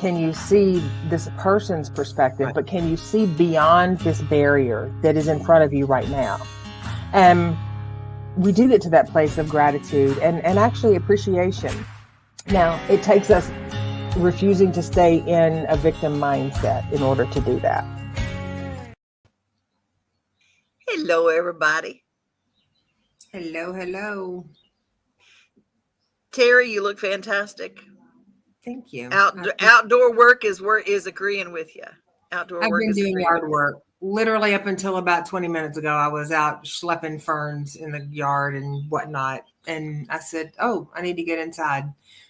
can you see this person's perspective, but can you see beyond this barrier that is in front of you right now? And we do get to that place of gratitude and actually appreciation. Now, it takes us refusing to stay in a victim mindset in order to do that. Hello, everybody. Hello, hello. Teri, you look fantastic. Thank you. Outdoor work is agreeing with you. Outdoor I've work been is doing yard work. Literally up until about 20 minutes ago, I was out schlepping ferns in the yard and whatnot. And I said, oh, I need to get inside.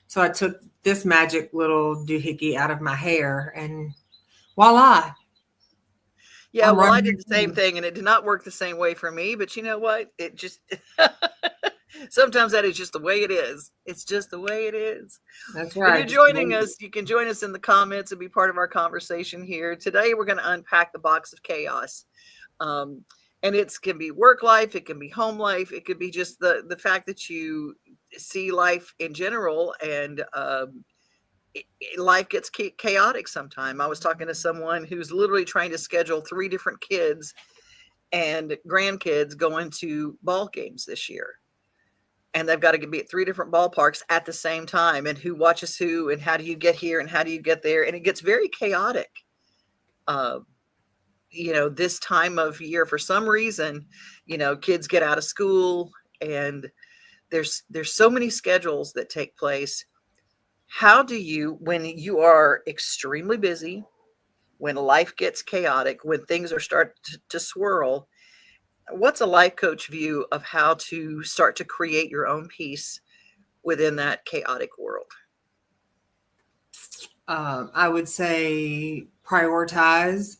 So I took this magic little doohickey out of my hair and voila. Yeah, well, I did the same thing and it did not work the same way for me. But you know what? It just sometimes that is just the way it is. It's just the way it is. That's right. If you're joining us, you can join us in the comments and be part of our conversation here. Today, we're going to unpack the box of chaos. And it can be work life, it can be home life, it could be just the fact that you see life in general, and life gets chaotic sometime. I was talking to someone who's literally trying to schedule 3 different kids and grandkids going to ball games this year. And they've got to be at 3 different ballparks at the same time. And who watches who, and how do you get here, and how do you get there? And it gets very chaotic. This time of year, for some reason, kids get out of school and there's so many schedules that take place. How do you, when you are extremely busy, when life gets chaotic, when things are start to swirl, what's a life coach view of how to start to create your own peace within that chaotic world? I would say prioritize.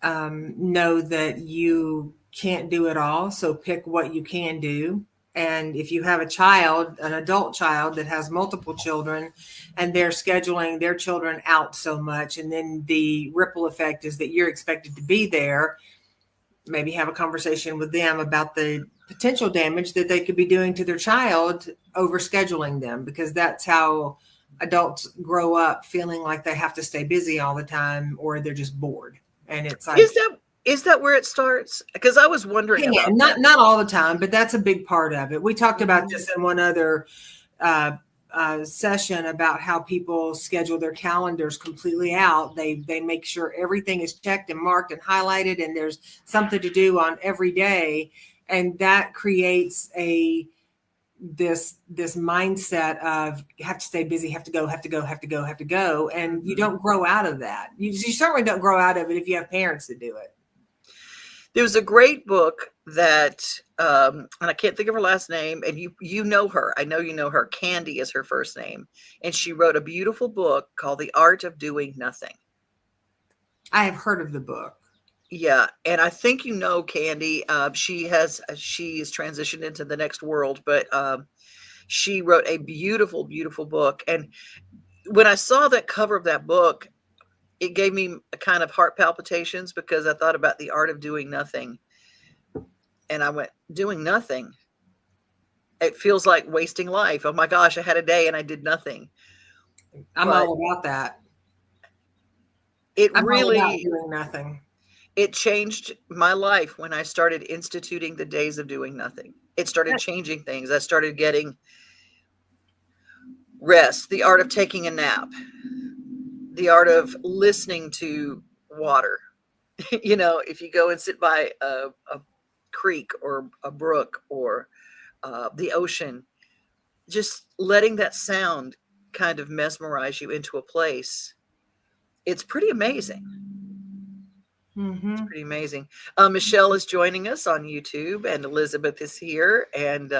Know that you can't do it all, so pick what you can do. And if you have an adult child that has multiple children and they're scheduling their children out so much, and then the ripple effect is that you're expected to be there, maybe have a conversation with them about the potential damage that they could be doing to their child over scheduling them, because that's how adults grow up, feeling like they have to stay busy all the time or they're just bored. And it's like, is that where it starts? Because I was wondering about not all the time, but that's a big part of it. We talked about this in one other session about how people schedule their calendars completely out. They make sure everything is checked and marked and highlighted, and there's something to do on every day, and that creates this mindset of you have to stay busy, have to go, and you don't grow out of that. You certainly don't grow out of it if you have parents that do it. There was a great book that, and I can't think of her last name, and you know her. I know you know her. Candy is her first name, and she wrote a beautiful book called The Art of Doing Nothing. I have heard of the book. Yeah, and I think you know Candy. She is transitioned into the next world, but she wrote a beautiful, beautiful book. And when I saw that cover of that book, it gave me a kind of heart palpitations, because I thought about the art of doing nothing. And I went, doing nothing? It feels like wasting life. Oh my gosh, I had a day and I did nothing. I'm all about that. I'm really all about doing nothing. It changed my life when I started instituting the days of doing nothing. It started changing things. I started getting rest, the art of taking a nap, the art of listening to water. If you go and sit by a creek or a brook or the ocean, just letting that sound kind of mesmerize you into a place. It's pretty amazing. Mm-hmm. It's pretty amazing. Michelle is joining us on YouTube, and Elizabeth is here, and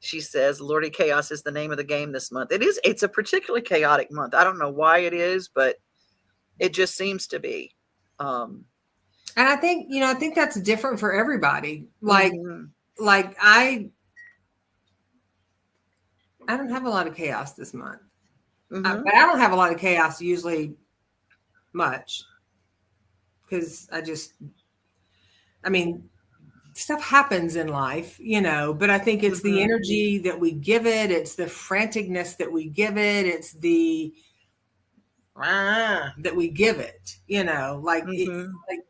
she says Lordy Chaos is the name of the game this month. It's a particularly chaotic month. I don't know why it is, but it just seems to be. And I think that's different for everybody. Like I don't have a lot of chaos this month, but I don't have a lot of chaos usually much, because stuff happens in life, but I think it's the energy that we give it. It's the franticness that we give it. It's that we give it, like like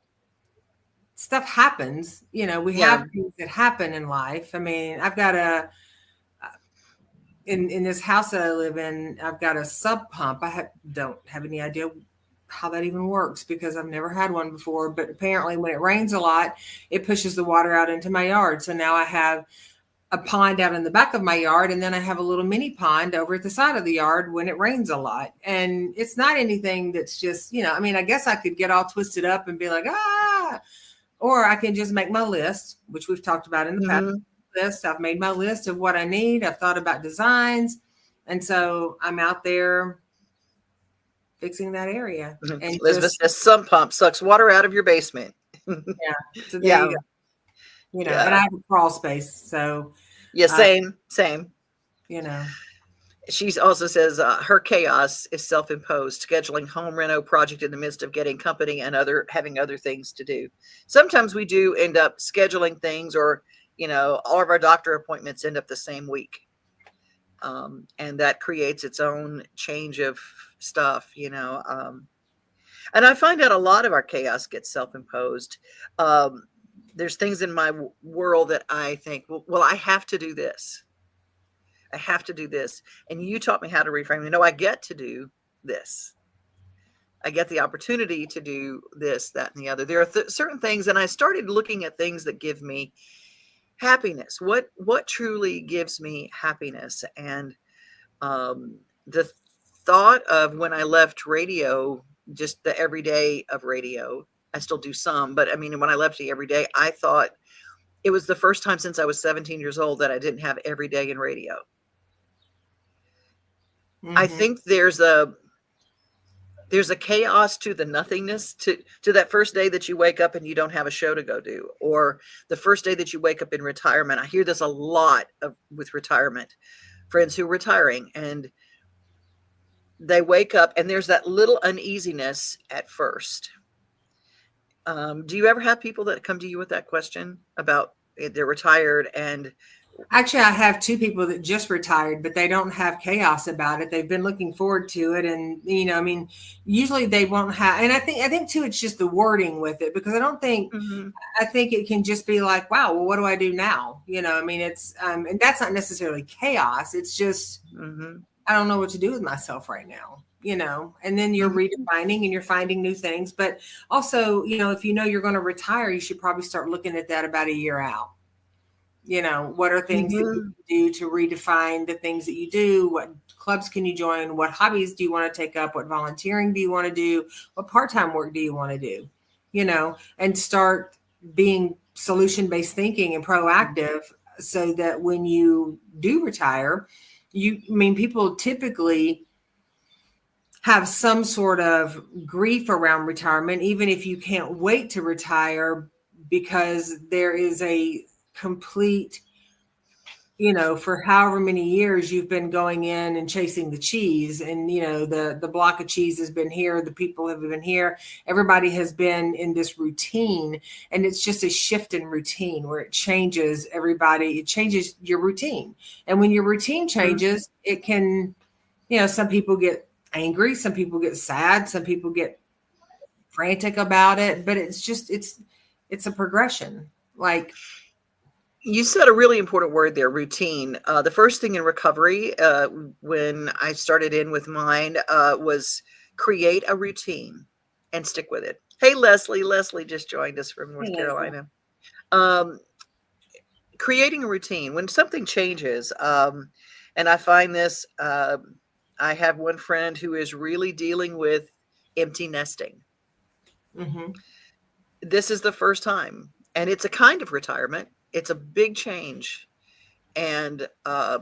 stuff happens, we Yeah. have things that happen in life. I mean, I've got in this house that I live in, I've got a sub pump. Don't have any idea how that even works because I've never had one before. But apparently, when it rains a lot, it pushes the water out into my yard. So now I have a pond out in the back of my yard, and then I have a little mini pond over at the side of the yard when it rains a lot. And it's not anything that's just, I mean, I guess I could get all twisted up and be like, or I can just make my list, which we've talked about in the past. List. I've made my list of what I need. I've thought about designs. And so I'm out there fixing that area. And Elizabeth says sump pump sucks water out of your basement. Yeah. So there you go. And I have a crawl space. So yeah, same. She also says her chaos is self-imposed, scheduling home reno project in the midst of getting company and having other things to do. Sometimes we do end up scheduling things, or all of our doctor appointments end up the same week. And that creates its own change of stuff, and I find out a lot of our chaos gets self-imposed. There's things in my world that I think, well, I have to do this. I have to do this. And you taught me how to reframe. I get to do this. I get the opportunity to do this, that, and the other. There are certain things, and I started looking at things that give me happiness. What truly gives me happiness? And the thought of when I left radio, just the everyday of radio, I still do some, but I mean, when I left the everyday, I thought it was the first time since I was 17 years old that I didn't have every day in radio. I think there's a chaos to the nothingness, to that first day that you wake up and you don't have a show to go do, or the first day that you wake up in retirement. I hear this a lot with retirement friends who are retiring, and they wake up and there's that little uneasiness at first. Do you ever have people that come to you with that question about they're retired? And actually, I have two people that just retired, but they don't have chaos about it. They've been looking forward to it. And, I mean, usually they won't have, and I think too, it's just the wording with it, because I don't think, I think it can just be like, wow, well, what do I do now? I mean, it's, and that's not necessarily chaos. It's just, I don't know what to do with myself right now, and then you're redefining and you're finding new things. But also, if you're going to retire, you should probably start looking at that about a year out. What are things that you do to redefine the things that you do? What clubs can you join? What hobbies do you want to take up? What volunteering do you want to do? What part-time work do you want to do? And start being solution-based thinking and proactive, so that when you do retire, people typically have some sort of grief around retirement, even if you can't wait to retire, because there is a complete, for however many years you've been going in and chasing the cheese, and the block of cheese has been here, the people have been here, everybody has been in this routine, and it's just a shift in routine where it changes your routine. And when your routine changes, it can, some people get angry, some people get sad, some people get frantic about it, but it's just it's a progression. Like, you said a really important word there, routine. The first thing in recovery, when I started in with mine, was create a routine and stick with it. Hey, Leslie just joined us from North Carolina. Creating a routine when something changes. And I find this, I have one friend who is really dealing with empty nesting. This is the first time, and it's a kind of retirement. It's a big change. And I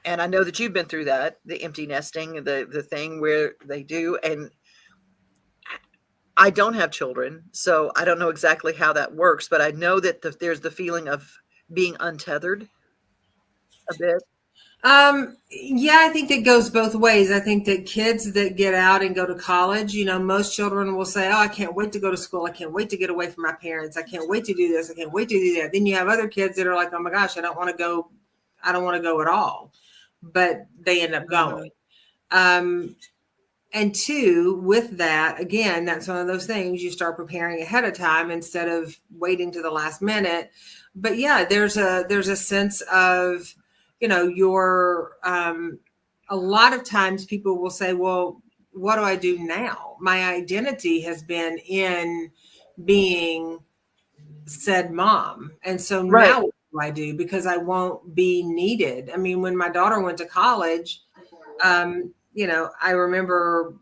know that you've been through that, the empty nesting, the thing where they do. And I don't have children, so I don't know exactly how that works, but I know that there's the feeling of being untethered a bit. Yeah, I think it goes both ways. I think that kids that get out and go to college, most children will say, oh, I can't wait to go to school. I can't wait to get away from my parents. I can't wait to do this. I can't wait to do that. Then you have other kids that are like, oh my gosh, I don't want to go. I don't want to go at all, but they end up going. And two, with that, again, that's one of those things you start preparing ahead of time instead of waiting to the last minute. But yeah, there's a sense of, your a lot of times people will say, well, what do I do now? My identity has been in being said mom. And so Right. now what do I do? Because I won't be needed. I mean, when my daughter went to college, I remember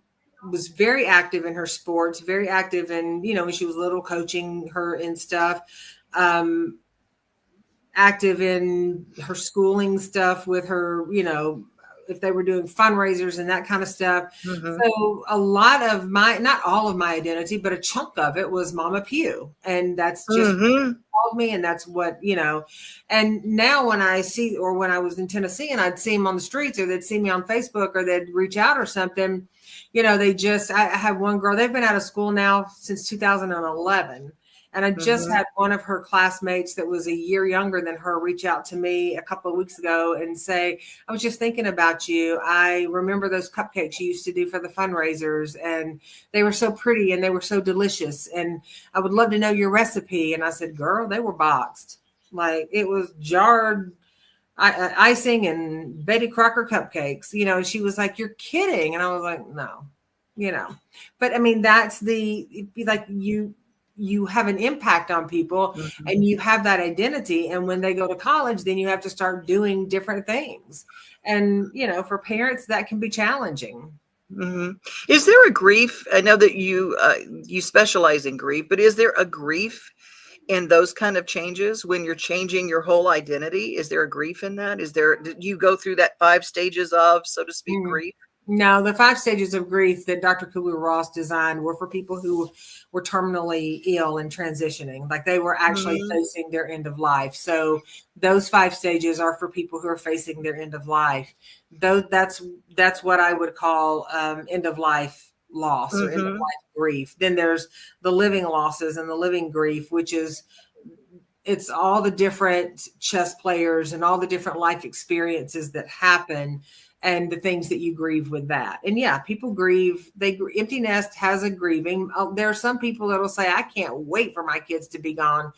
was very active in her sports, very active in, when she was little, coaching her in stuff, active in her schooling stuff with her, if they were doing fundraisers and that kind of stuff. Mm-hmm. So a lot of not all of my identity, but a chunk of it was Mama Pew. And that's just Mm-hmm. called me, and that's what, and now when I see, or when I was in Tennessee and I'd see them on the streets, or they'd see me on Facebook, or they'd reach out or something, I have one girl, they've been out of school now since 2011. And I just Mm-hmm. had one of her classmates that was a year younger than her reach out to me a couple of weeks ago and say, I was just thinking about you. I remember those cupcakes you used to do for the fundraisers, and they were so pretty and they were so delicious. And I would love to know your recipe. And I said, girl, they were boxed. Like, it was jarred icing and Betty Crocker cupcakes, and she was like, you're kidding. And I was like, no, but I mean, that's like, you have an impact on people, Mm-hmm. and you have that identity. And when they go to college, then you have to start doing different things. And, for parents, that can be challenging. Mm-hmm. Is there a grief? I know that you specialize in grief, but is there a grief in those kind of changes when you're changing your whole identity? Is there a grief in that? Did you go through that 5 stages of, so to speak, grief? No, the 5 stages of grief that Dr. Kubler-Ross designed were for people who were terminally ill and transitioning, like they were actually Mm-hmm. facing their end of life. So those 5 stages are for people who are facing their end of life. Though that's what I would call end of life loss, or end of Mm-hmm. life grief. Then there's the living losses and the living grief, which is, it's all the different chess players and all the different life experiences that happen, and the things that you grieve with that. And yeah, people grieve. Empty nest has a grieving. There are some people that will say, I can't wait for my kids to be gone.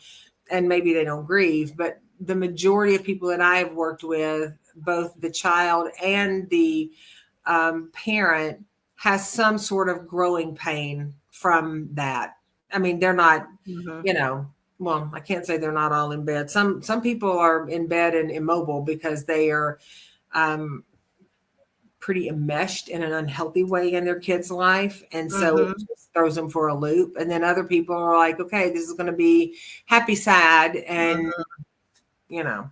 And maybe they don't grieve, but the majority of people that I have worked with, both the child and the parent, has some sort of growing pain from that. I mean, they're not, Mm-hmm. well, I can't say they're not all in bed. Some people are in bed and immobile because they are pretty enmeshed in an unhealthy way in their kid's life. And so it Mm-hmm. just throws them for a loop. And then other people are like, okay, this is going to be happy, sad. And, Mm-hmm. you know,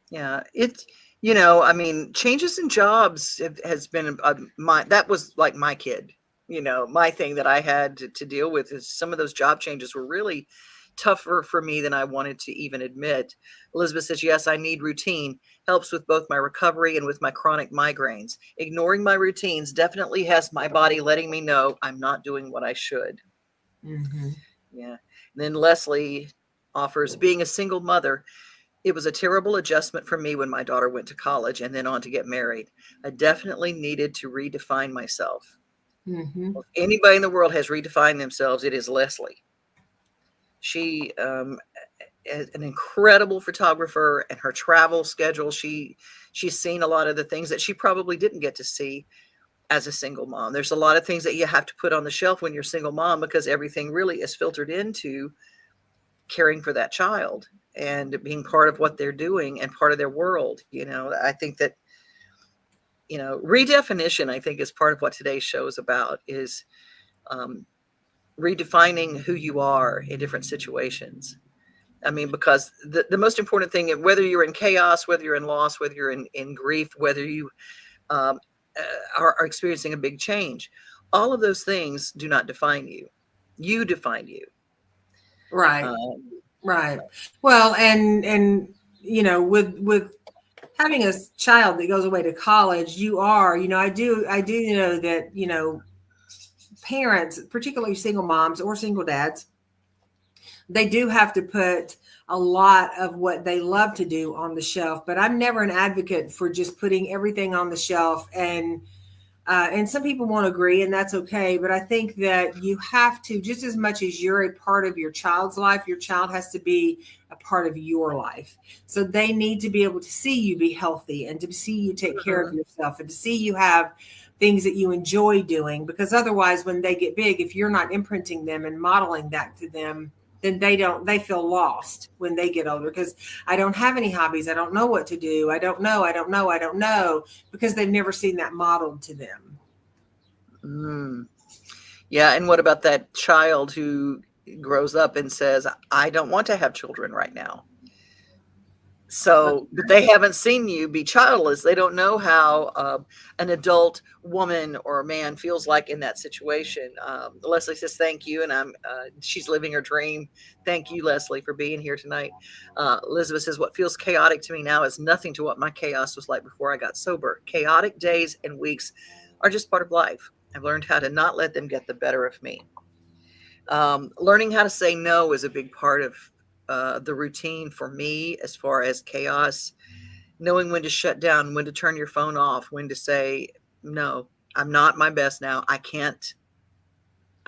Yeah, I mean, changes in jobs has been that was like my kid, my thing that I had to deal with is some of those job changes were really tougher for me than I wanted to even admit. Elizabeth says, yes, I need routine. Helps with both my recovery and with my chronic migraines. Ignoring my routines definitely has my body letting me know I'm not doing what I should. mm-hmm. Yeah. And then Leslie offers, being a single mother, it was a terrible adjustment for me when my daughter went to college and then on to get married. I definitely needed to redefine myself. Mm-hmm. Well, if anybody in the world has redefined themselves, it is Leslie. She is an incredible photographer, and her travel schedule, she's seen a lot of the things that she probably didn't get to see as a single mom. There's a lot of things that you have to put on the shelf when you're a single mom because everything really is filtered into caring for that child and being part of what they're doing and part of their world. I think that, redefinition, I think, is part of what today's show is about, is redefining who you are in different situations. I mean, because the most important thing, whether you're in chaos, whether you're in loss, whether you're in grief, whether you um, are experiencing a big change, all of those things do not define you. You define you. Right. Um, Right. Well, and, with having a child that goes away to college, I do know that, parents, particularly single moms or single dads, they do have to put a lot of what they love to do on the shelf. But I'm never an advocate for just putting everything on the shelf and And some people won't agree, and that's okay. But I think that you have to, just as much as you're a part of your child's life, your child has to be a part of your life. So they need to be able to see you be healthy and to see you take care of yourself and to see you have things that you enjoy doing. Because otherwise, when they get big, if you're not imprinting them and modeling that to them, then they feel lost when they get older, because I don't have any hobbies. I don't know what to do. I don't know, because they've never seen that modeled to them. Yeah. And what about that child who grows up and says, I don't want to have children right now? So, but they haven't seen you be childless. They don't know how an adult woman or a man feels like in that situation. Leslie says, thank you. And she's living her dream. Thank you, Leslie, for being here tonight. Elizabeth says, what feels chaotic to me now is nothing to what my chaos was like before I got sober. Chaotic days and weeks are just part of life. I've learned how to not let them get the better of me. Learning how to say no is a big part of the routine for me as far as chaos. Knowing when to shut down, when to turn your phone off, when to say, no, I'm not my best now. I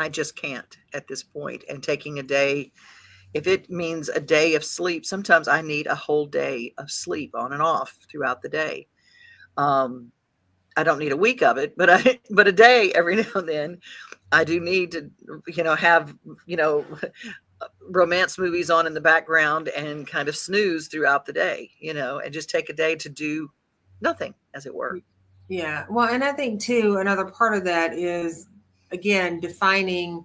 just can't at this point. And taking a day, if it means a day of sleep, sometimes I need a whole day of sleep on and off throughout the day. I don't need a week of it, but a day every now and then. I do need to, have, romance movies on in the background and kind of snooze throughout the day, and just take a day to do nothing, as it were. Yeah. Well, and I think too, another part of that is, again, defining,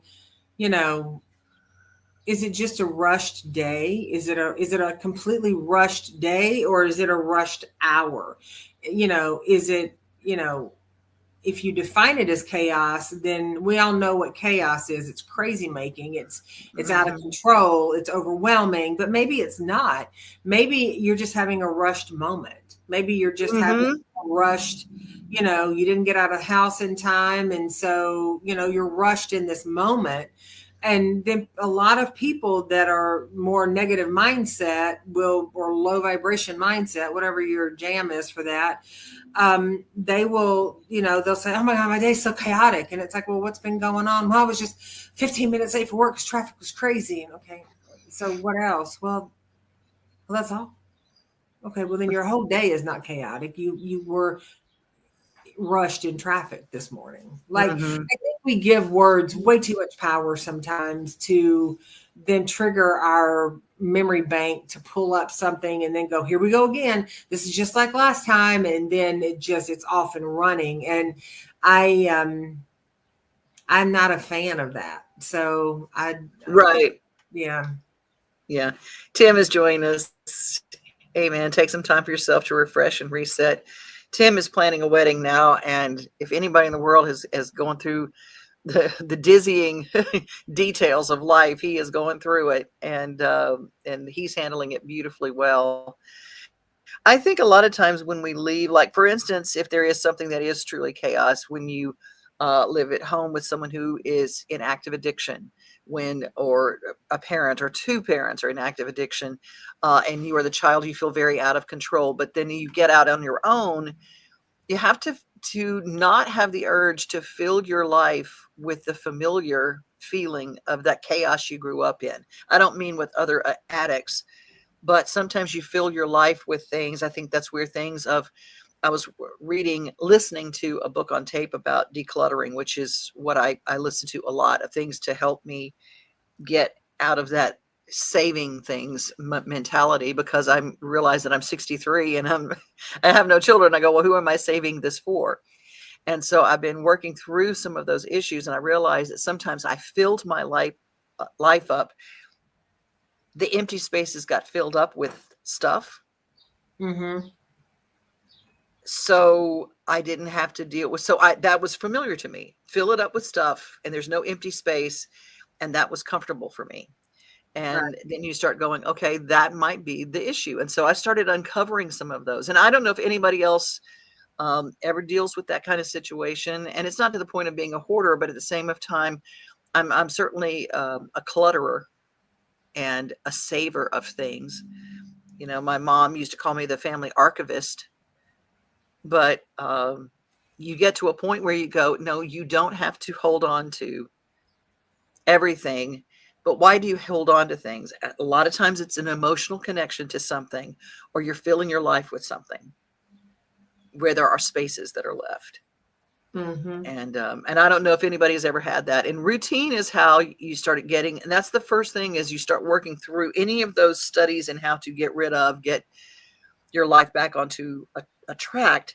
is it just a rushed day? Is it a completely rushed day, or is it a rushed hour? Is it, if you define it as chaos, then we all know what chaos is. It's crazy making. It's out of control. It's overwhelming, but maybe it's not. Maybe you're just having a rushed moment. Maybe you're just having a rushed, you didn't get out of the house in time. And so, you're rushed in this moment. And then a lot of people that are more negative mindset or low vibration mindset, whatever your jam is for that, they will, they'll say, oh my God, my day's so chaotic. And it's like, well, what's been going on? Well, I was just 15 minutes late for work because traffic was crazy. And okay, so what else? Well, that's all. Okay, well then your whole day is not chaotic. You were rushed in traffic this morning. Like, I think we give words way too much power sometimes to then trigger our memory bank to pull up something and then go, here we go again. This is just like last time. And then it's off and running. And I'm not a fan of that. So right. Yeah. Yeah. Tim is joining us. Hey man, take some time for yourself to refresh and reset. Tim is planning a wedding now, and if anybody in the world has gone through the dizzying details of life, he is going through it, and he's handling it beautifully well. I think a lot of times when we leave, like for instance, if there is something that is truly chaos, when you live at home with someone who is in active addiction, or a parent or two parents are in active addiction, and you are the child, you feel very out of control, but then you get out on your own, you have to not have the urge to fill your life with the familiar feeling of that chaos you grew up in. I don't mean with other addicts, but sometimes you fill your life with things. I think that's where I was listening to a book on tape about decluttering, which is what I listen to a lot of things to help me get out of that saving things mentality, because I realize that I'm 63 and I have no children. I go, well, who am I saving this for? And so I've been working through some of those issues, and I realized that sometimes I filled my life up. The empty spaces got filled up with stuff. So I didn't have to deal with, that was familiar to me. Fill it up with stuff and there's no empty space. And that was comfortable for me. And then you start going, okay, that might be the issue. And so I started uncovering some of those. And I don't know if anybody else ever deals with that kind of situation. And it's not to the point of being a hoarder, but at the same time, I'm certainly a clutterer and a saver of things. My mom used to call me the family archivist, but you get to a point where you go, no, you don't have to hold on to everything. But why do you hold on to things? A lot of times it's an emotional connection to something, or you're filling your life with something where there are spaces that are left. Mm-hmm. And I don't know if anybody has ever had that. And routine is how you start getting, and that's the first thing, is you start working through any of those studies and how to get your life back onto a track,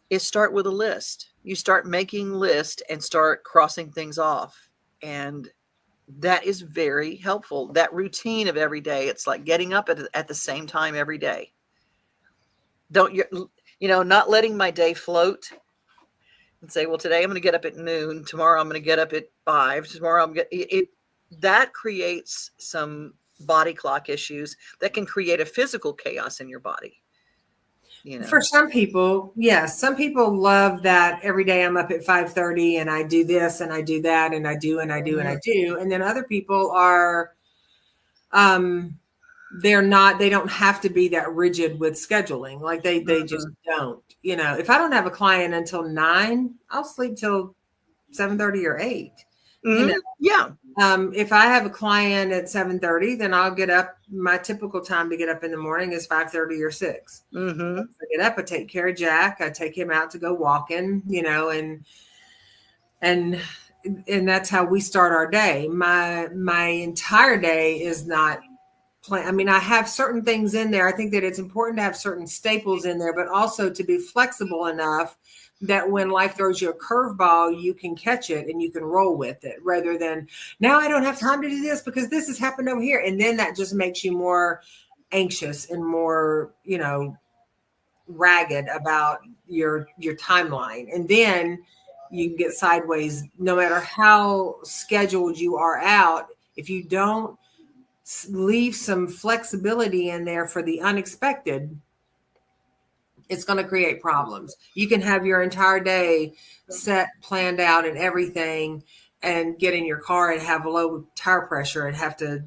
is start with a list. You start making lists and start crossing things off. And that is very helpful. That routine of every day, it's like getting up at the same time every day. Don't not letting my day float and say, well, today I'm going to get up at noon. Tomorrow I'm going to get up at 5. Tomorrow that creates some body clock issues that can create a physical chaos in your body. For some people, yes. Some people love that every day I'm up at 5:30 and I do this and I do that and I do and I do and I do. And then other people are, they don't have to be that rigid with scheduling. Like they just don't, if I don't have a client until 9, I'll sleep till 7:30 or 8. Yeah. If I have a client at 7:30, then I'll get up. My typical time to get up in the morning is 5:30 or 6. Mm-hmm. I get up, I take care of Jack, I take him out to go walking, and that's how we start our day. My entire day is not planned. I mean, I have certain things in there. I think that it's important to have certain staples in there, but also to be flexible enough that when life throws you a curveball, you can catch it and you can roll with it, rather than, now I don't have time to do this because this has happened over here. And then that just makes you more anxious and more, ragged about your timeline. And then you get sideways. No matter how scheduled you are out, if you don't leave some flexibility in there for the unexpected, it's going to create problems. You can have your entire day set, planned out and everything, and get in your car and have low tire pressure and have to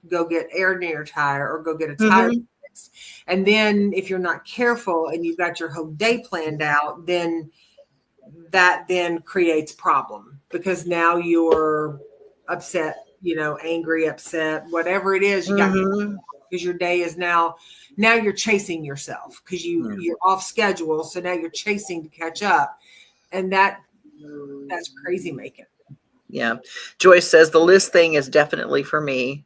go get air in your tire or go get a tire fixed. And then if you're not careful and you've got your whole day planned out, then that then creates problem, because now you're upset, angry, upset, whatever it is, you got, because your day is now you're chasing yourself because you're off schedule. So now you're chasing to catch up. And that's crazy making. Yeah. Joyce says the list thing is definitely for me.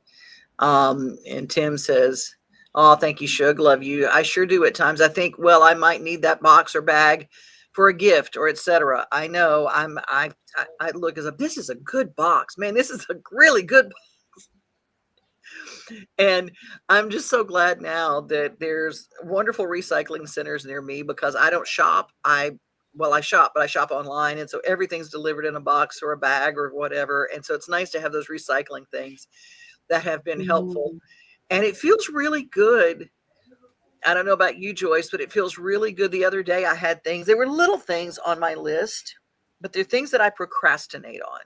And Tim says, oh, thank you, Shug. Love you. I sure do at times. I think, well, I might need that box or bag for a gift or etc. I know I look as if this is a good box, man. This is a really good box. And I'm just so glad now that there's wonderful recycling centers near me, because I don't shop. I shop, but I shop online. And so everything's delivered in a box or a bag or whatever. And so it's nice to have those recycling things that have been helpful. And it feels really good. I don't know about you, Joyce, but it feels really good. The other day I had things, they were little things on my list, but they're things that I procrastinate on.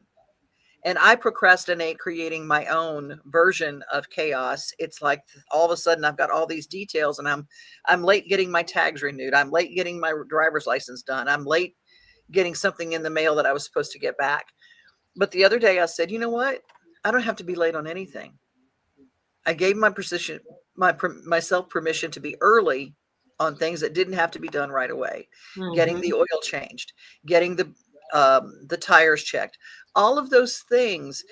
And I procrastinate creating my own version of chaos. It's like all of a sudden I've got all these details and I'm late getting my tags renewed. I'm late getting my driver's license done. I'm late getting something in the mail that I was supposed to get back. But the other day I said, you know what? I don't have to be late on anything. I gave myself permission to be early on things that didn't have to be done right away. Getting the oil changed, getting the tires checked. All of those things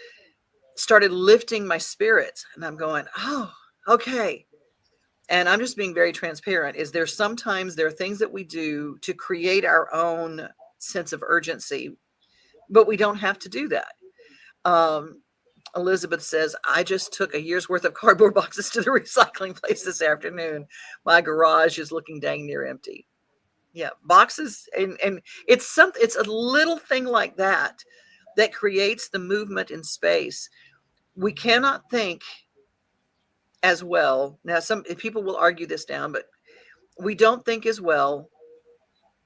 started lifting my spirits. And I'm going, oh, okay. And I'm just being very transparent. Sometimes there are things that we do to create our own sense of urgency, but we don't have to do that. Elizabeth says, I just took a year's worth of cardboard boxes to the recycling place this afternoon. My garage is looking dang near empty. Yeah, boxes. And it's a little thing like that creates the movement in space. We cannot think as well. Now, some people will argue this down, but we don't think as well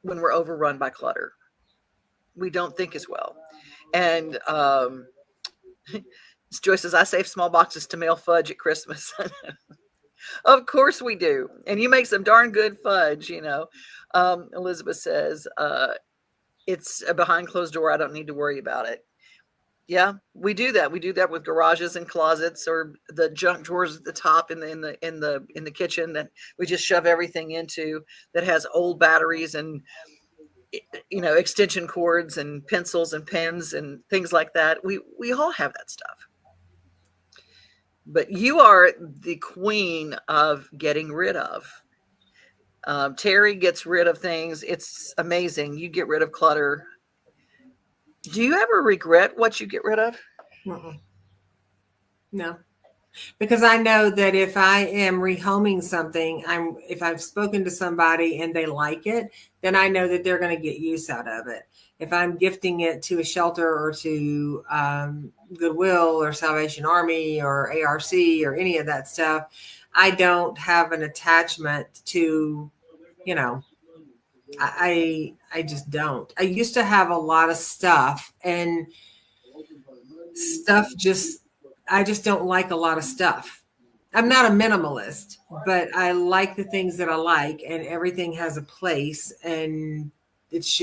when we're overrun by clutter. We don't think as well. And Joyce says, I save small boxes to mail fudge at Christmas. Of course we do. And you make some darn good fudge, Elizabeth says, it's a behind closed door. I don't need to worry about it. Yeah, we do that. We do that with garages and closets, or the junk drawers at the top in the kitchen that we just shove everything into, that has old batteries and extension cords and pencils and pens and things like that. We all have that stuff. But you are the queen of getting rid of. Teri gets rid of things. It's amazing. You get rid of clutter. Do you ever regret what you get rid of? Mm-mm. No, because I know that if I am rehoming something, if I've spoken to somebody and they like it, then I know that they're going to get use out of it. If I'm gifting it to a shelter or to Goodwill or Salvation Army or ARC or any of that stuff, I don't have an attachment to, I just don't. I used to have a lot of stuff, and I just don't like a lot of stuff. I'm not a minimalist, but I like the things that I like, and everything has a place, and it's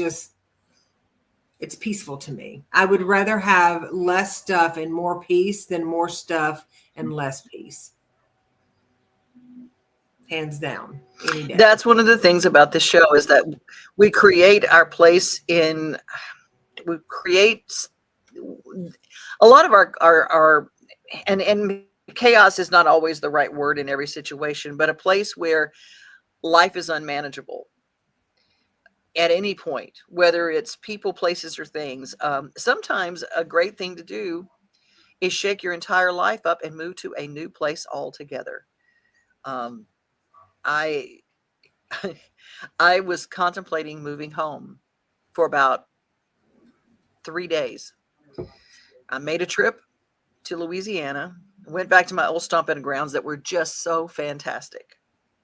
peaceful to me. I would rather have less stuff and more peace than more stuff and less peace. Hands down, any day. That's one of the things about this show, is that we create our place we create a lot of our and chaos is not always the right word in every situation, but a place where life is unmanageable at any point, whether it's people, places, or things. Sometimes a great thing to do is shake your entire life up and move to a new place altogether. I I was contemplating moving home for about 3 days. I made a trip to Louisiana, went back to my old stomping grounds that were just so fantastic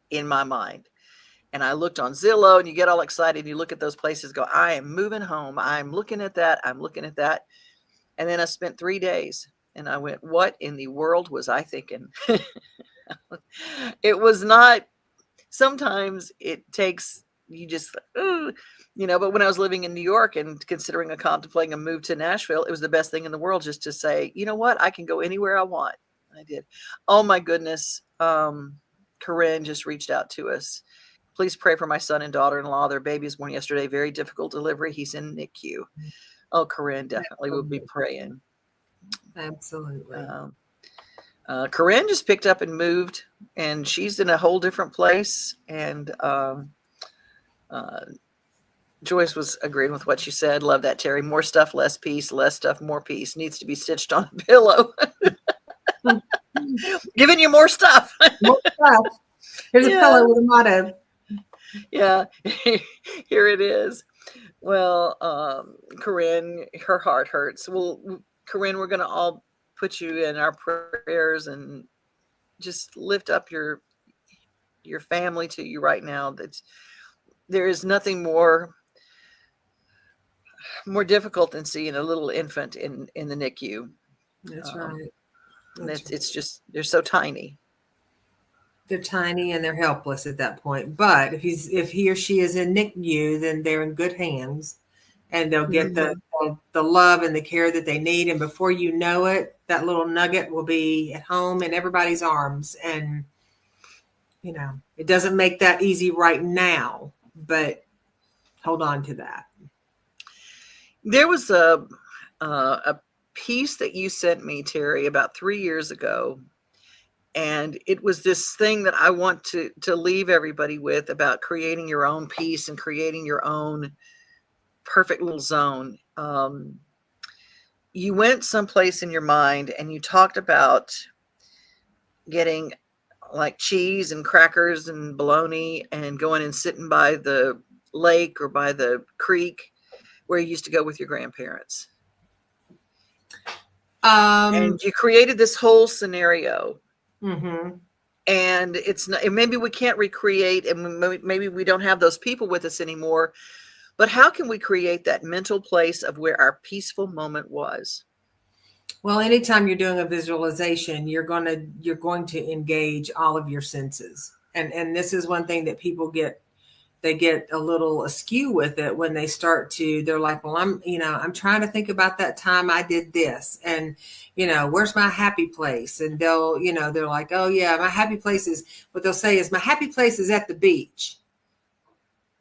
in my mind. And I looked on Zillow, and you get all excited and you look at those places, go, I am moving home. I'm looking at that. I'm looking at that. And then I spent 3 days and I went, what in the world was I thinking? It was not, sometimes it takes, you just, but when I was living in New York and contemplating a move to Nashville, it was the best thing in the world just to say, you know what, I can go anywhere I want. I did. Oh my goodness. Corinne just reached out to us. Please pray for my son and daughter-in-law. Their baby was born yesterday. Very difficult delivery. He's in NICU. Oh, Corinne definitely will be praying. Absolutely. Corinne just picked up and moved, and she's in a whole different place. And Joyce was agreeing with what you said. Love that, Teri. More stuff, less peace. Less stuff, more peace. Needs to be stitched on a pillow. Giving you more stuff. More stuff. Here's a pillow with a motto. Yeah, here it is. Well, Corinne, her heart hurts. Well, Corinne, we're going to all put you in our prayers and just lift up your family to you right now. That there is nothing more difficult than seeing a little infant in the NICU. That's right. It's just, they're so tiny. They're tiny and they're helpless at that point. But if he or she is in NICU, then they're in good hands, and they'll get the love and the care that they need. And before you know it, that little nugget will be at home in everybody's arms. And, it doesn't make that easy right now, but hold on to that. There was a piece that you sent me, Teri, about 3 years ago. And it was this thing that I want to leave everybody with, about creating your own peace and creating your own perfect little zone. You went someplace in your mind and you talked about getting like cheese and crackers and bologna and going and sitting by the lake or by the creek where you used to go with your grandparents. And you created this whole scenario. Mm-hmm. And it's not, maybe we can't recreate, and maybe we don't have those people with us anymore, but how can we create that mental place of where our peaceful moment was? Well, anytime you're doing a visualization, you're going to engage all of your senses. And this is one thing that people get they get a little askew with it when they start to, they're like, well, I'm trying to think about that time I did this, and, where's my happy place? And they'll, they're like, oh yeah, my happy place is, what they'll say is, my happy place is at the beach.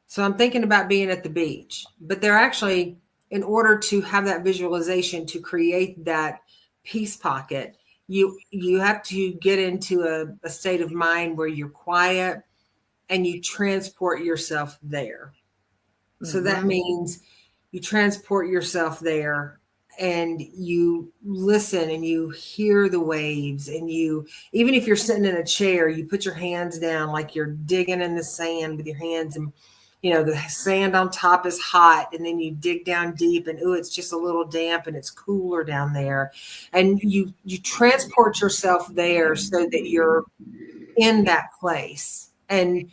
So I'm thinking about being at the beach, but they're actually, in order to have that visualization, to create that peace pocket, you have to get into a state of mind where you're quiet and you transport yourself there. So that means you transport yourself there and you listen and you hear the waves, and even if you're sitting in a chair, you put your hands down like you're digging in the sand with your hands, and the sand on top is hot, and then you dig down deep, and it's just a little damp and it's cooler down there. And you transport yourself there so that you're in that place, and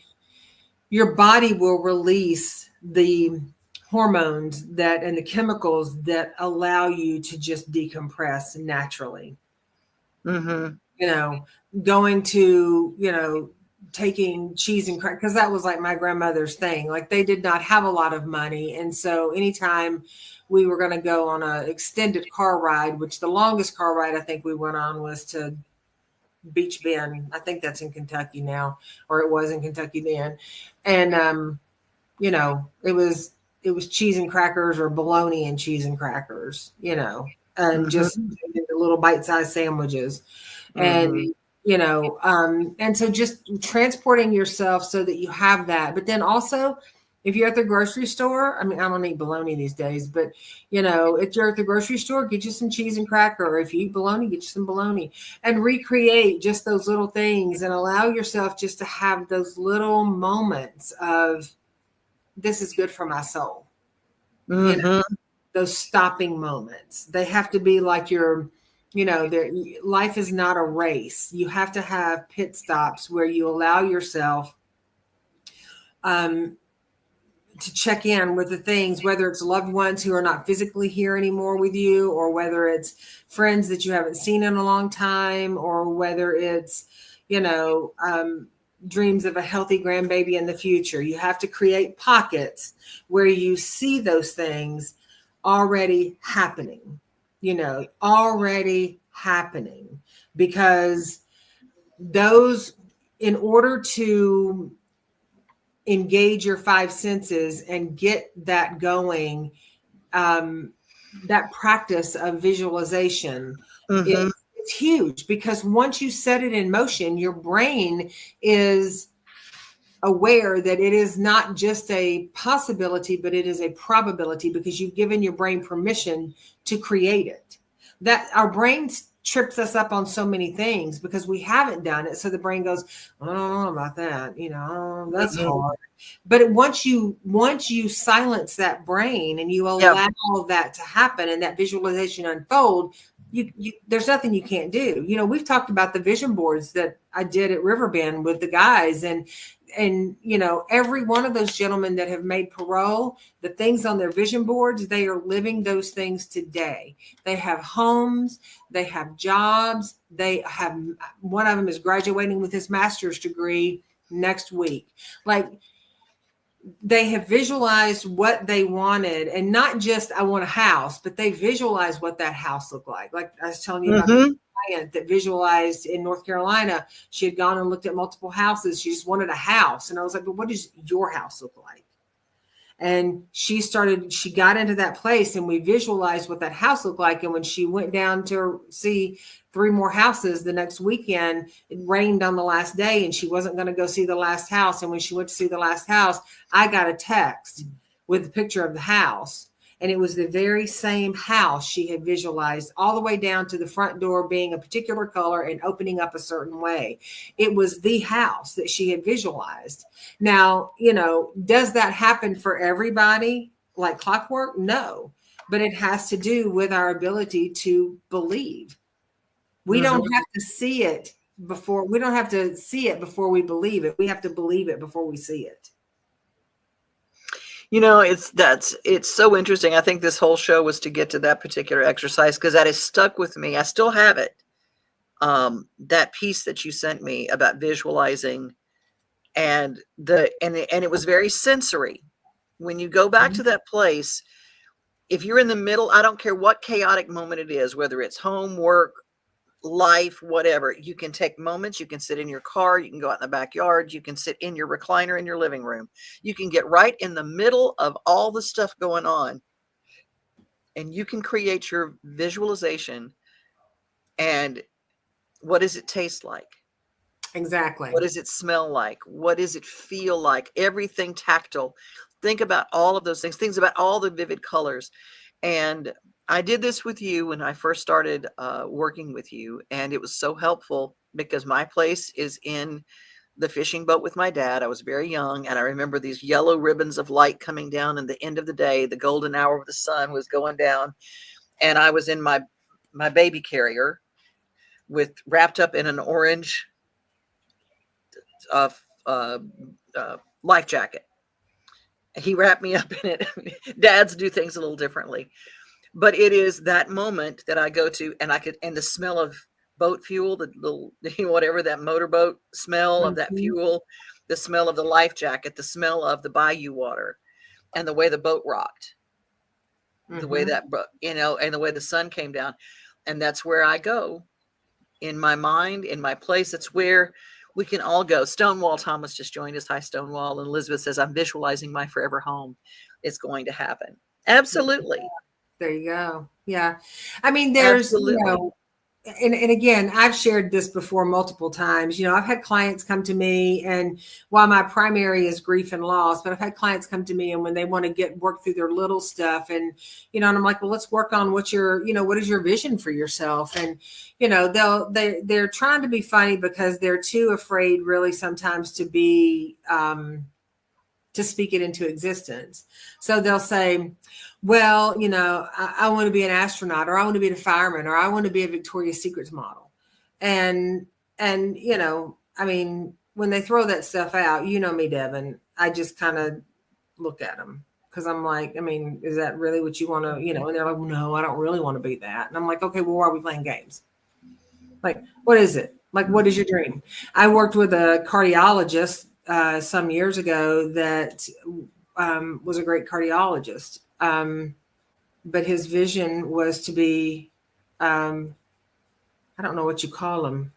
your body will release the hormones and the chemicals that allow you to just decompress naturally. Going to, taking cheese and crack, because that was like my grandmother's thing. Like, they did not have a lot of money, and so anytime we were going to go on an extended car ride, which the longest car ride I think we went on was to Beach Bend. I think that's in Kentucky now, or it was in Kentucky then. And it was cheese and crackers, or bologna and cheese and crackers, and just little bite-sized sandwiches. And and so just transporting yourself so that you have that. But then also, if you're at the grocery store, I mean, I don't eat bologna these days, but if you're at the grocery store, get you some cheese and cracker. Or if you eat bologna, get you some bologna, and recreate just those little things, and allow yourself just to have those little moments of, this is good for my soul. Those stopping moments, they have to be like life is not a race. You have to have pit stops where you allow yourself to check in with the things, whether it's loved ones who are not physically here anymore with you, or whether it's friends that you haven't seen in a long time, or whether it's, dreams of a healthy grandbaby in the future. You have to create pockets where you see those things already happening, because those, in order to engage your five senses and get that going, that practice of visualization, it's huge, because once you set it in motion, your brain is aware that it is not just a possibility, but it is a probability, because you've given your brain permission to create it. That our brain trips us up on so many things because we haven't done it. So the brain goes, I don't know about that. That's hard. But once you silence that brain and you allow that to happen and that visualization unfold, there's nothing you can't do. We've talked about the vision boards that I did at Riverbend with the guys, and every one of those gentlemen that have made parole, the things on their vision boards, they are living those things today. They have homes, they have jobs, one of them is graduating with his master's degree next week. Like, they have visualized what they wanted, and not just, I want a house, but they visualized what that house looked like. Like I was telling you about the client that visualized in North Carolina. She had gone and looked at multiple houses. She just wanted a house. And I was like, but what does your house look like? And she got into that place, and we visualized what that house looked like. And when she went down to see 3 more houses the next weekend, it rained on the last day, and she wasn't going to go see the last house. And when she went to see the last house, I got a text with a picture of the house. And it was the very same house she had visualized, all the way down to the front door being a particular color and opening up a certain way. It was the house that she had visualized. Now, does that happen for everybody like clockwork? No, but it has to do with our ability to believe. We don't have to see it before we believe it. We have to believe it before we see it. It's so interesting. I think this whole show was to get to that particular exercise, because that has stuck with me. I still have it. That piece that you sent me about visualizing and it was very sensory. When you go back to that place, if you're in the middle, I don't care what chaotic moment it is, whether it's home, work, life, whatever, you can take moments. You can sit in your car, you can go out in the backyard, you can sit in your recliner in your living room, you can get right in the middle of all the stuff going on, and you can create your visualization. And what does it taste like? Exactly. What does it smell like? What does it feel like? Everything tactile. Think about all of those things about all the vivid colors. And I did this with you when I first started working with you, and it was so helpful because my place is in the fishing boat with my dad. I was very young, and I remember these yellow ribbons of light coming down, and the end of the day, the golden hour of the sun was going down, and I was in my baby carrier with wrapped up in an orange uh, uh, life jacket. He wrapped me up in it. Dads do things a little differently, but it is that moment that I go to, and and the smell of boat fuel, the little, whatever, that motorboat smell of that fuel, the smell of the life jacket, the smell of the bayou water, and the way the boat rocked, the way that, and the way the sun came down. And that's where I go in my mind, in my place. It's where we can all go. Stonewall Thomas just joined us. Hi, Stonewall. And Elizabeth says, I'm visualizing my forever home. It's going to happen. Absolutely. There you go. Yeah. I mean, there's, and again, I've shared this before multiple times. I've had clients come to me, and while my primary is grief and loss, but I've had clients come to me, and when they want to work through their little stuff, and and I'm like, well, let's work on what is your vision for yourself, and they're trying to be funny because they're too afraid, really, sometimes to be to speak it into existence. So they'll say, well, I want to be an astronaut, or I want to be a fireman, or I want to be a Victoria's Secrets model. And, I mean, when they throw that stuff out, me, Devon, I just kind of look at them, because I'm like, I mean, is that really what you want to, and they're like, well, no, I don't really want to be that. And I'm like, okay, well, why are we playing games? Like, what is it? Like, what is your dream? I worked with a cardiologist some years ago that was a great cardiologist. But his vision was to be, I don't know what you call him.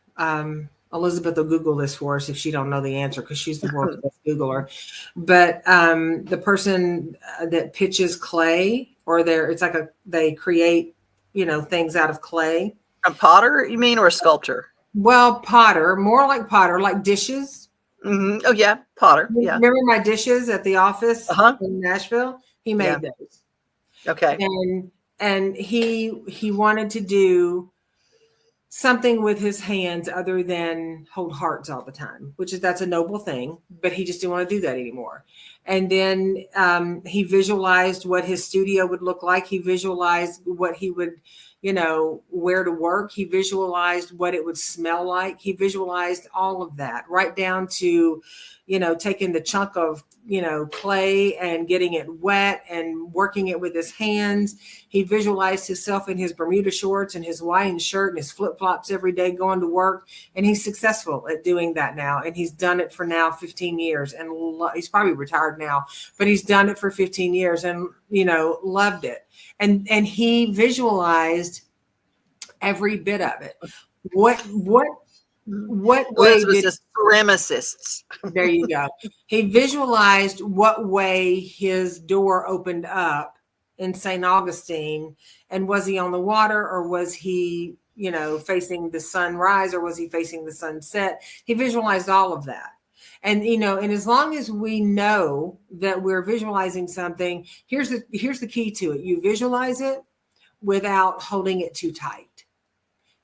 Elizabeth will Google this for us if she don't know the answer, because she's the world's best Googler. But the person that pitches clay, or they create, things out of clay. A potter, you mean, or a sculptor? Well, potter, more like potter, like dishes. Mm-hmm. Oh yeah, potter. Yeah. Remember my dishes at the office in Nashville? He made those. Okay. And he wanted to do something with his hands other than hold hearts all the time, that's a noble thing, but he just didn't want to do that anymore. And then he visualized what his studio would look like. He visualized what he would, where to work. He visualized what it would smell like. He visualized all of that, right down to, taking the chunk of, clay and getting it wet and working it with his hands. He visualized himself in his Bermuda shorts and his Hawaiian shirt and his flip-flops every day going to work. And he's successful at doing that now. And he's done it for now 15 years. And he's probably retired now, but he's done it for 15 years and, loved it. And he visualized every bit of it. What way did ceramicists? There you go. He visualized what way his door opened up in St. Augustine, and was he on the water, or was he, facing the sunrise, or was he facing the sunset? He visualized all of that. And, and as long as we know that we're visualizing something, here's the key to it. You visualize it without holding it too tight.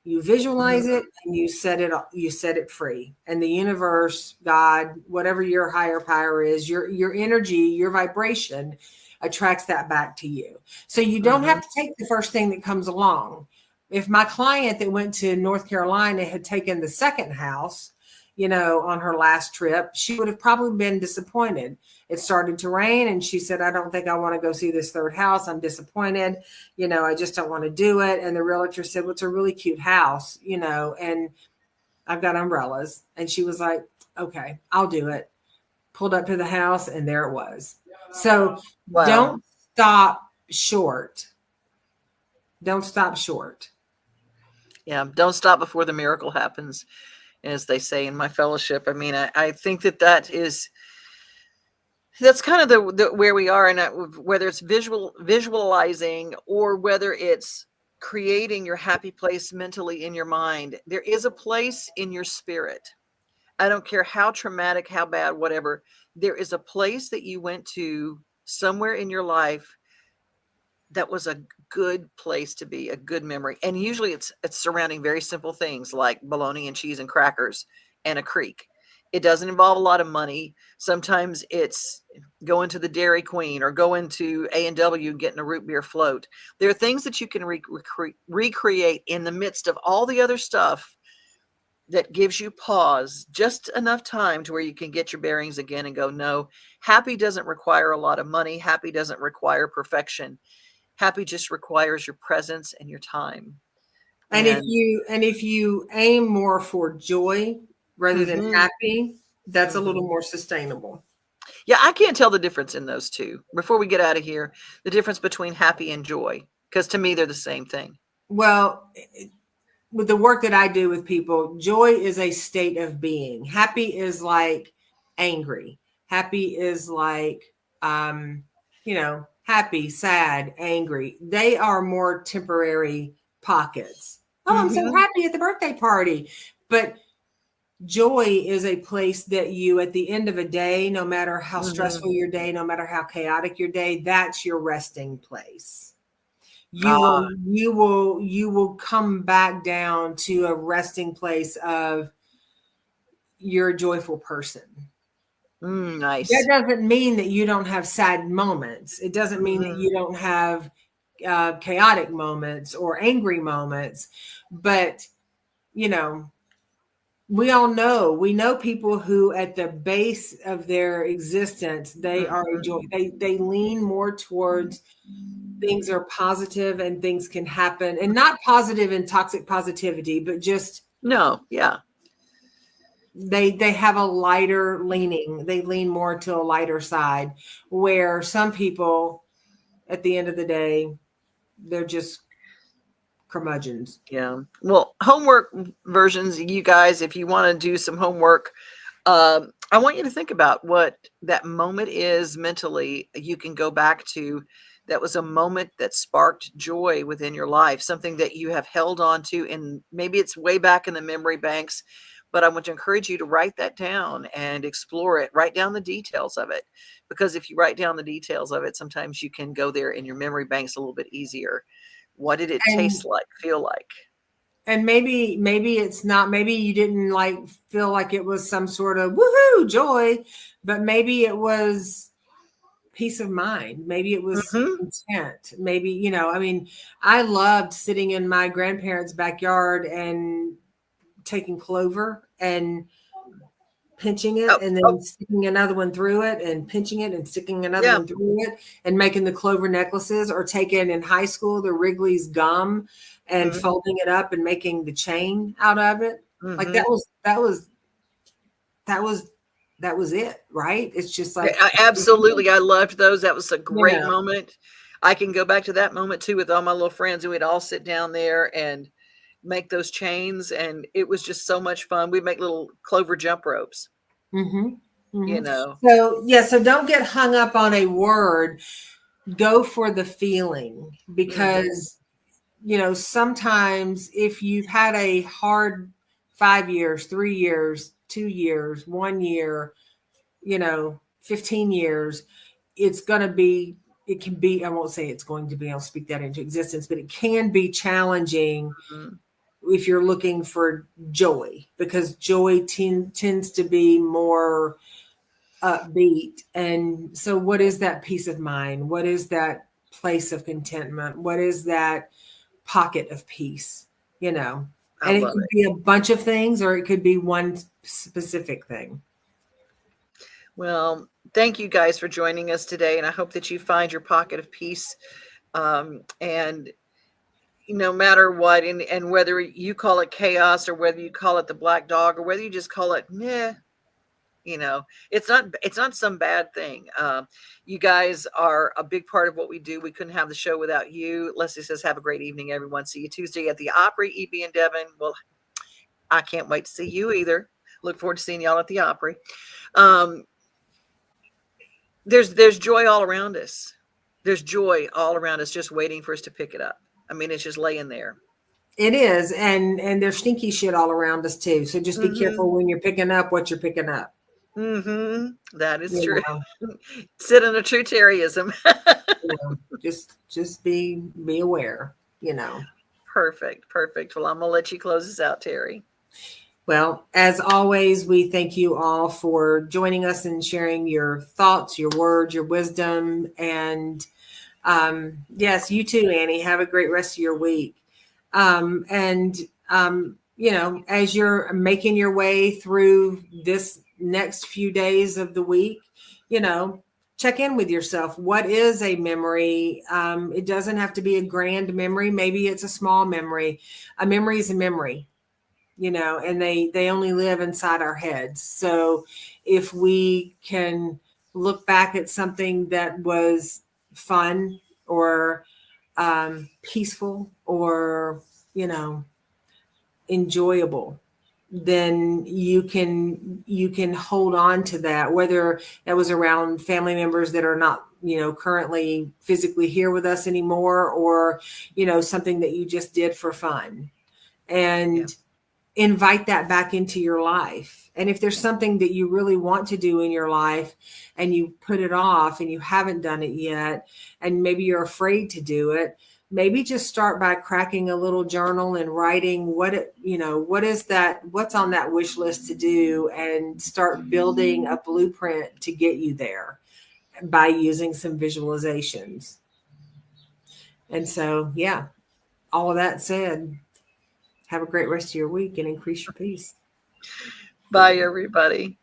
You visualize it and you set it free. And the universe, God, whatever your higher power is, your energy, your vibration attracts that back to you. So you don't have to take the first thing that comes along. If my client that went to North Carolina had taken the second house, on her last trip, she would have probably been disappointed. It started to rain, and she said, I don't think I want to go see this third house. I'm disappointed. I just don't want to do it. And the realtor said, well, it's a really cute house, and I've got umbrellas. And she was like, okay, I'll do it. pulled up to the house, and there it was. So Wow. don't stop short. Don't stop short. Yeah, don't stop before the miracle happens, as they say in my fellowship. I mean, I think that's kind of the where we are, and whether it's visualizing or whether it's creating your happy place mentally in your mind, there is a place in your spirit. I don't care how traumatic, how bad, whatever. There is a place that you went to somewhere in your life that was a good place to be, a good memory. And usually it's surrounding very simple things like bologna and cheese and crackers and a creek. It doesn't involve a lot of money. Sometimes it's going to the Dairy Queen or going to A&W and getting a root beer float. There are things that you can recreate in the midst of all the other stuff that gives you pause, just enough time to where you can get your bearings again and go, no, happy doesn't require a lot of money. Happy doesn't require perfection. Happy just requires your presence and your time. And if you aim more for joy rather than happy, that's a little more sustainable. Yeah, I can't tell the difference in those two. Before we get out of here, the difference between happy and joy, because to me they're the same thing. Well, with the work that I do with people, joy is a state of being. Happy is like angry. Happy is like happy, sad, angry. They are more temporary pockets. Oh, I'm so happy at the birthday party. But joy is a place that you, at the end of a day, no matter how stressful your day, no matter how chaotic your day, that's your resting place. You will come back down to a resting place of you're a joyful person. Nice. That doesn't mean that you don't have sad moments. It doesn't mean that you don't have chaotic moments or angry moments. But, we know people who at the base of their existence, they are they lean more towards things are positive and things can happen, and not positive and toxic positivity, but just they have a lighter leaning. They lean more to a lighter side, where some people at the end of the day, they're just curmudgeons. Yeah. Well, homework versions, you guys, if you want to do some homework, I want you to think about what that moment is mentally. You can go back to that was a moment that sparked joy within your life, something that you have held on to, and maybe it's way back in the memory banks, but I want to encourage you to write that down and explore it. Write down the details of it, because if you write down the details of it, sometimes you can go there in your memory banks a little bit easier. What did it taste like, feel like? And maybe it's not, maybe you didn't feel like it was some sort of woohoo joy, but maybe it was peace of mind. Maybe it was content. Maybe, I loved sitting in my grandparents' backyard and taking clover and pinching it and then sticking another one through it and pinching it and sticking another one through it and making the clover necklaces, or taking in high school the Wrigley's gum and folding it up and making the chain out of it. Like that was it, right? It's just like absolutely. I loved those. That was a great moment. I can go back to that moment too with all my little friends, and we'd all sit down there and make those chains, and it was just so much fun. We'd make little clover jump ropes. So don't get hung up on a word. Go for the feeling, because sometimes if you've had a hard 5 years, 3 years, 2 years, 1 year, 15 years, it can be, I won't say it's going to be, I'll speak that into existence, but it can be challenging if you're looking for joy, because joy tends to be more upbeat. And so what is that peace of mind? What is that place of contentment? What is that pocket of peace? And it could be a bunch of things, or it could be one specific thing. Well, thank you guys for joining us today, and I hope that you find your pocket of peace. And no matter what, and whether you call it chaos, or whether you call it the black dog, or whether you just call it meh, You know, it's not some bad thing. You guys are a big part of what we do. We couldn't have the show without you. Leslie says, have a great evening, everyone. See you Tuesday at the Opry. EB and Devon. Well, I can't wait to see you either. Look forward to seeing y'all at the Opry. There's joy all around us. There's joy all around us, just waiting for us to pick it up. I mean, it's just laying there. It is, and there's stinky shit all around us too. So just be careful when you're picking up what you're picking up. That is true. Sit in a true Terryism. Just be aware. You know. Perfect. Well, I'm gonna let you close this out, Teri. Well, as always, we thank you all for joining us and sharing your thoughts, your words, your wisdom, and yes, you too, Annie. Have a great rest of your week. You know, as you're making your way through this next few days of the week, you know, check in with yourself. What is a memory? It doesn't have to be a grand memory. Maybe it's a small memory. A memory is a memory, you know, and they only live inside our heads. So if we can look back at something that was fun or peaceful or, you know, enjoyable, then you can hold on to that, whether that was around family members that are not, you know, currently physically here with us anymore, or, you know, something that you just did for fun, and invite that back into your life. And if there's something that you really want to do in your life and you put it off and you haven't done it yet, and maybe you're afraid to do it, maybe just start by cracking a little journal and writing what what's on that wish list to do, and start building a blueprint to get you there by using some visualizations. And so, yeah, all of that said, have a great rest of your week and increase your peace. Bye, everybody.